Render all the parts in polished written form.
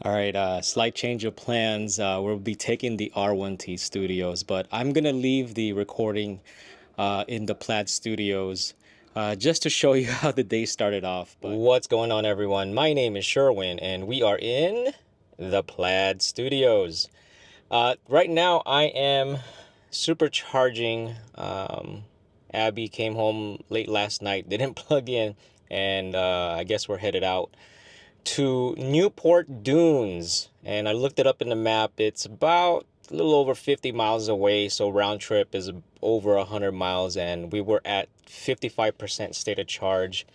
All right, slight change of plans. We'll be taking the R1T studios, but I'm gonna leave the recording in the Plaid studios just to show you how the day started off. But what's going on, everyone? My name is Sherwin, and we are in the Plaid studios. Right now, I am supercharging. Abby came home late last night, didn't plug in, and I guess we're headed out to Newport Dunes, and I looked it up in the map. It's about a little over 50 miles away, so round trip is over 100 miles, and we were at 55% state of charge.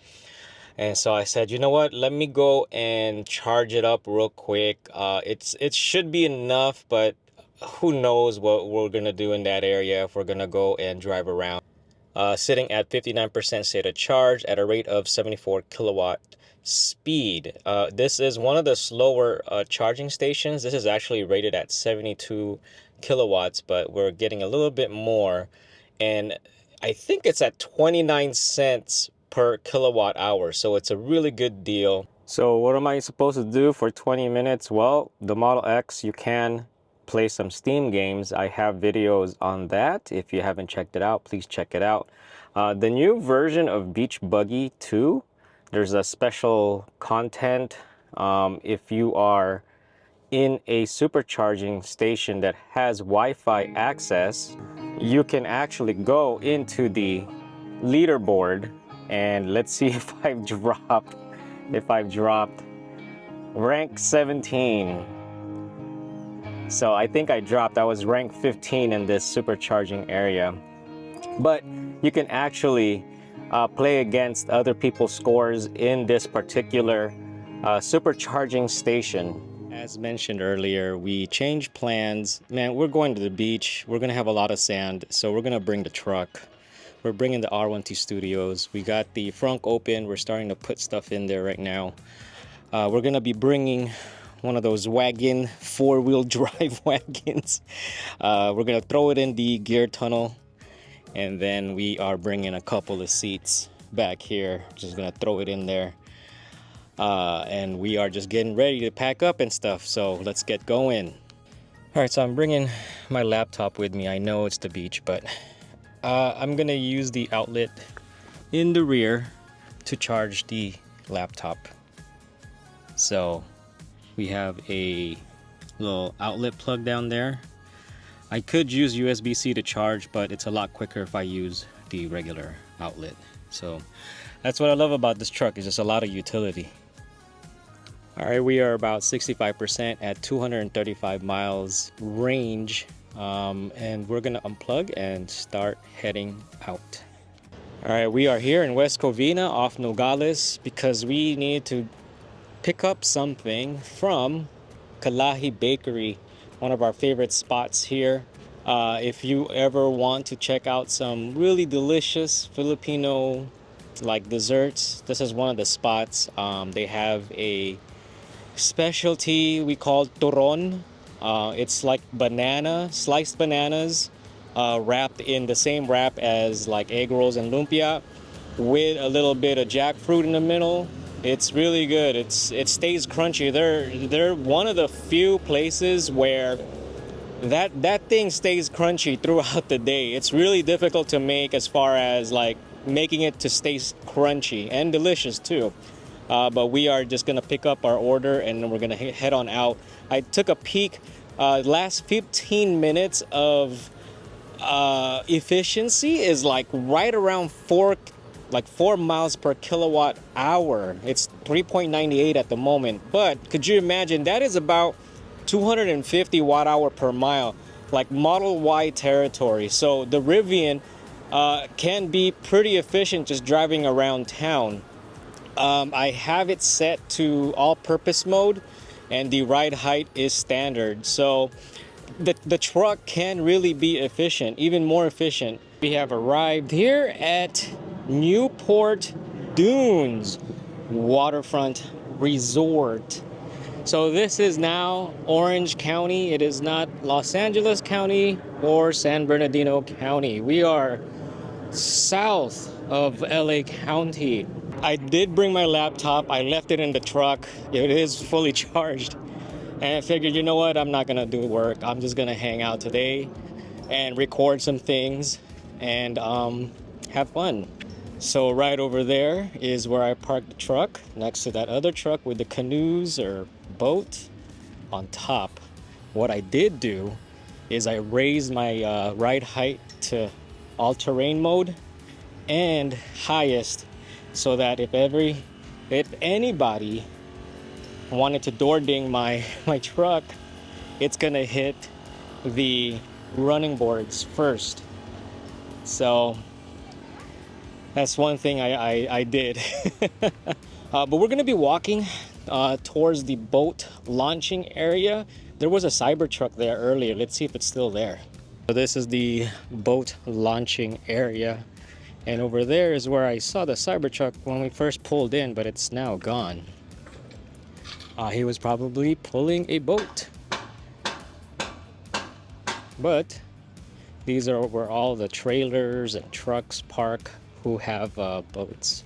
And so I said, you know what, let me go and charge it up real quick. It should be enough, but who knows what we're gonna do in that area if we're gonna go and drive around. Sitting at 59% state of charge at a rate of 74 kilowatt speed. This is one of the slower charging stations. This is actually rated at 72 kilowatts, but we're getting a little bit more, and I think it's at 29 cents per kilowatt hour, so it's a really good deal. So what am I supposed to do for 20 minutes? Well, the Model X, you can play some Steam games. I have videos on that. If you haven't checked it out, please check it out. The new version of Beach Buggy 2, there's a special content. If you are in a supercharging station that has Wi-Fi access, you can actually go into the leaderboard, and let's see if I've dropped rank 17. So I think I dropped. I was ranked 15 in this supercharging area. But you can actually play against other people's scores in this particular supercharging station. As mentioned earlier, we changed plans. Man, we're going to the beach. We're gonna have a lot of sand, so we're gonna bring the truck. We're bringing the R1T studios. We got the front open. We're starting to put stuff in there right now. We're gonna be bringing one of those wagon, four-wheel drive wagons. We're gonna throw it in the gear tunnel, and then we are bringing a couple of seats back here. Just gonna throw it in there, and we are just getting ready to pack up and stuff, so let's get going. All right, so I'm bringing my laptop with me. I know it's the beach, but I'm gonna use the outlet in the rear to charge the laptop. So we have a little outlet plug down there. I could use USB-C to charge, but it's a lot quicker if I use the regular outlet. So that's what I love about this truck, is just a lot of utility. All right, we are about 65% at 235 miles range, and we're gonna unplug and start heading out. All right, we are here in West Covina off Nogales because we need to pick up something from Kalahi Bakery, one of our favorite spots here. If you ever want to check out some really delicious Filipino like desserts, this is one of the spots. They have a specialty we call turon. It's like sliced bananas, wrapped in the same wrap as like egg rolls and lumpia, with a little bit of jackfruit in the middle. It's really good. It stays crunchy. They're one of the few places where that thing stays crunchy throughout the day. It's really difficult to make as far as like making it to stay crunchy and delicious too. But we are just gonna pick up our order and then we're gonna head on out. I took a peek. Last 15 minutes of efficiency is like right around 4 miles per kilowatt hour. It's 3.98 at the moment, but could you imagine that is about 250 watt hour per mile, like Model Y territory. So the Rivian can be pretty efficient just driving around town. I have it set to all-purpose mode, and the ride height is standard. So the truck can really be efficient, even more efficient. We have arrived here at Newport Dunes Waterfront Resort. So this is now Orange County. It is not Los Angeles County or San Bernardino County. We are south of LA County. I did bring my laptop. I left it in the truck. It is fully charged. And I figured, you know what, I'm not gonna do work. I'm just gonna hang out today and record some things and have fun. So right over there is where I parked the truck, next to that other truck with the canoes or boat on top. What I did do is I raised my ride height to all-terrain mode and highest, so that if anybody wanted to door ding my truck, it's gonna hit the running boards first. So that's one thing I did. But we're gonna be walking towards the boat launching area. There was a Cybertruck there earlier. Let's see if it's still there. So this is the boat launching area, and over there is where I saw the Cybertruck when we first pulled in, but it's now gone. He was probably pulling a boat. But these are where all the trailers and trucks park who have boats.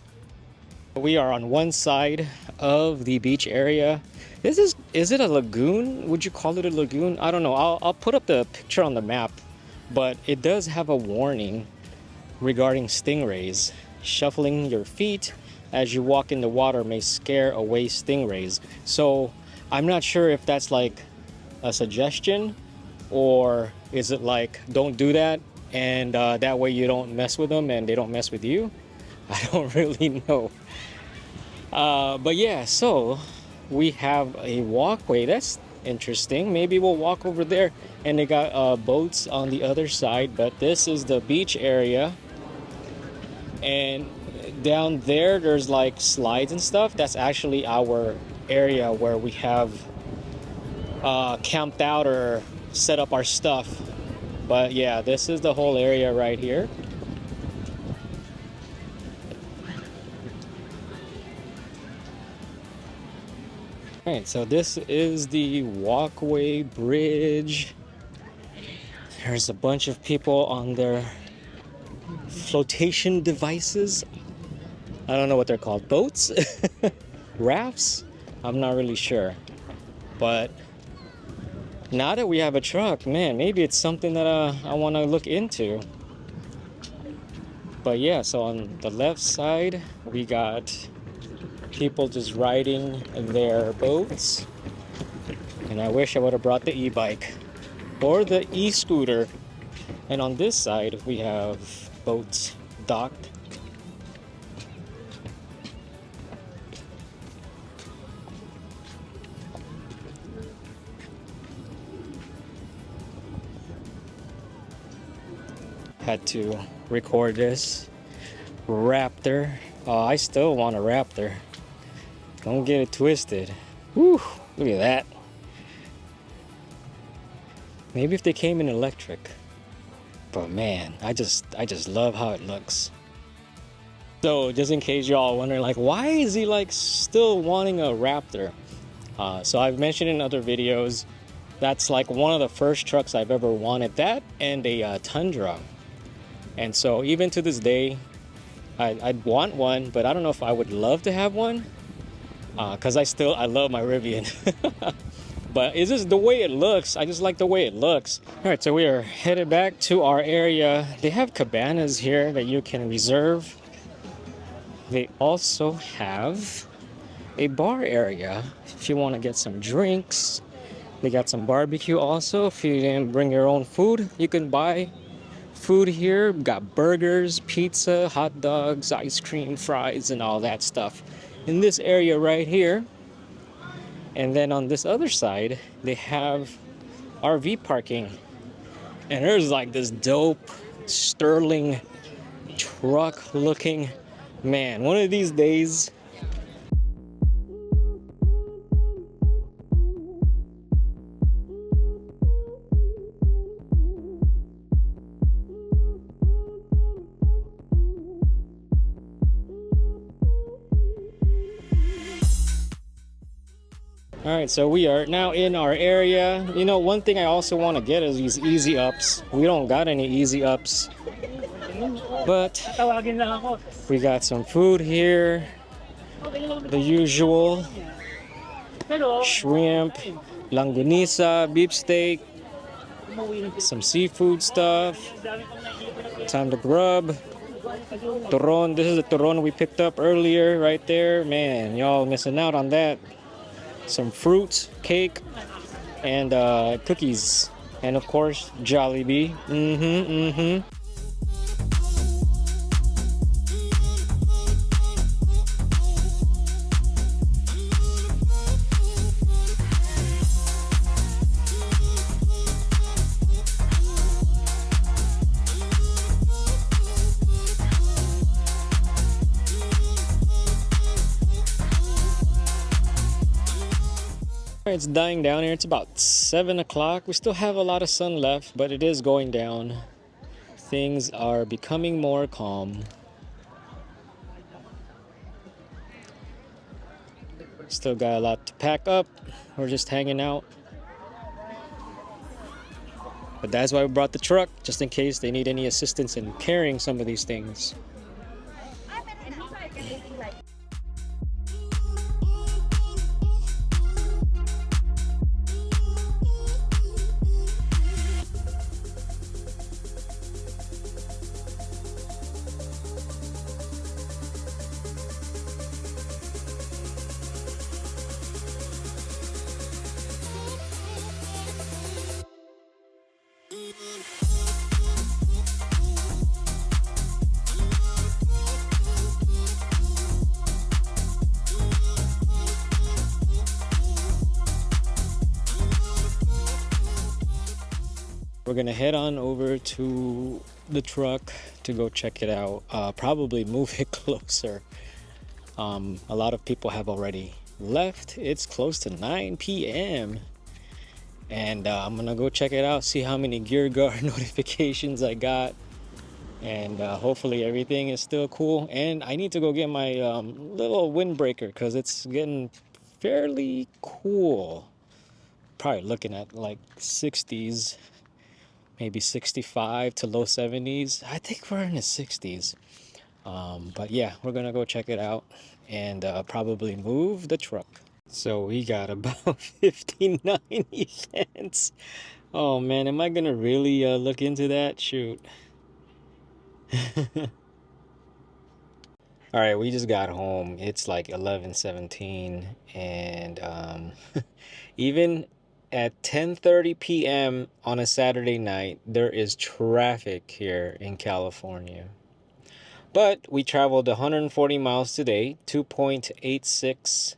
We are on one side of the beach area. Is it a lagoon? Would you call it a lagoon? I don't know. I'll put up the picture on the map, but it does have a warning regarding stingrays. Shuffling your feet as you walk in the water may scare away stingrays. So I'm not sure if that's like a suggestion, or is it like don't do that, and that way you don't mess with them and they don't mess with you. I don't really know. But yeah, so we have a walkway. That's interesting. Maybe we'll walk over there, and they got boats on the other side. But this is the beach area, and down there there's like slides and stuff. That's actually our area where we have camped out or set up our stuff. But yeah, this is the whole area right here. Alright, so this is the walkway bridge. There's a bunch of people on their flotation devices. I don't know what they're called. Boats? Rafts? I'm not really sure. But now that we have a truck, man, maybe it's something that I want to look into. But yeah, so on the left side, we got people just riding their boats. And I wish I would have brought the e-bike or the e-scooter. And on this side, we have boats docked. Had to record this Raptor. Oh, I still want a Raptor. Don't get it twisted. Whew, look at that. Maybe if they came in electric. But man, I just love how it looks. So just in case y'all wondering, like, why is he like still wanting a Raptor? So I've mentioned in other videos, that's like one of the first trucks I've ever wanted. That and a Tundra. And so even to this day, I'd want one, but I don't know if I would love to have one, because I love my Rivian. But it's just the way it looks. I just like the way it looks. All right, so we are headed back to our area. They have cabanas here that you can reserve. They also have a bar area if you want to get some drinks. They got some barbecue also. If you didn't bring your own food, you can buy food here. We've got burgers, pizza, hot dogs, ice cream, fries, and all that stuff in this area right here. And then on this other side, they have RV parking. And there's like this dope Sterling truck looking, man, one of these days. All right, so we are now in our area. You know, one thing I also want to get is these easy ups. We don't got any easy ups, but we got some food here, the usual. shrimp, langonisa, beef steak, some seafood stuff. Time to grub. Turon. This is the turon we picked up earlier right there. Man, y'all missing out on that. Some fruits, cake, and cookies. And of course, Jollibee. It's dying down here. It's about 7 o'clock. We still have a lot of sun left, but it is going down. Things are becoming more calm. Still got a lot to pack up. We're just hanging out. But that's why we brought the truck, just in case they need any assistance in carrying some of these things. We're gonna head on over to the truck to go check it out. Probably move it closer. A lot of people have already left. It's close to 9 p.m. and I'm gonna go check it out, see how many gear guard notifications I got, and hopefully everything is still cool. And I need to go get my little windbreaker because it's getting fairly cool. Probably looking at like 60s, maybe 65 to low 70s. I think we're in the 60s. But yeah, we're gonna go check it out and probably move the truck. So we got about 50.90 cents. Oh man, am I gonna really look into that? Shoot. All right, we just got home. It's like 11:17, and even at 10:30 p.m. on a Saturday night, there is traffic here in California. But we traveled 140 miles today, 2.86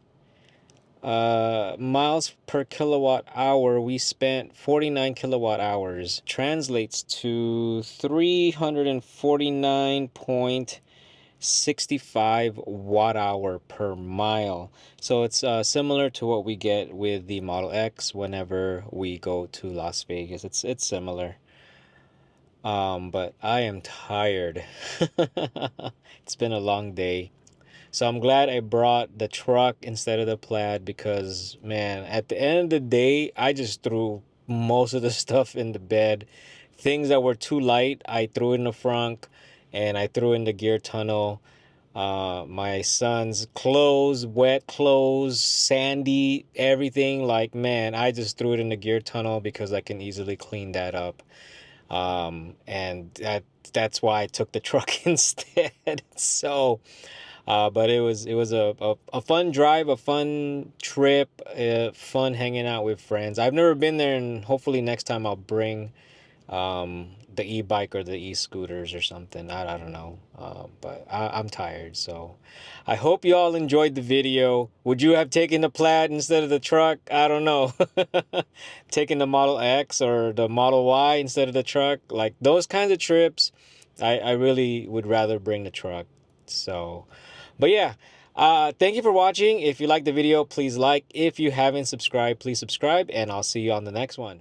miles per kilowatt hour. We spent 49 kilowatt hours. Translates to 349.65 watt hour per mile. So it's similar to what we get with the Model X whenever we go to Las Vegas. It's similar. But I am tired. It's been a long day. So I'm glad I brought the truck instead of the Plaid because, man, at the end of the day, I just threw most of the stuff in the bed. Things that were too light, I threw in the front and I threw in the gear tunnel. My son's clothes, wet clothes, sandy, everything. Like, man, I just threw it in the gear tunnel because I can easily clean that up. And that's why I took the truck instead. So, but it was a fun drive, a fun trip, fun hanging out with friends. I've never been there, and hopefully next time I'll bring the e-bike or the e-scooters or something. I don't know, but I'm tired, so I hope you all enjoyed the video. Would you have taken the Plaid instead of the truck? I don't know. Taking the Model X or the Model Y instead of the truck, like those kinds of trips, I really would rather bring the truck. So, but yeah, thank you for watching. If you liked the video, please like. If you haven't subscribed, please subscribe, and I'll see you on the next one.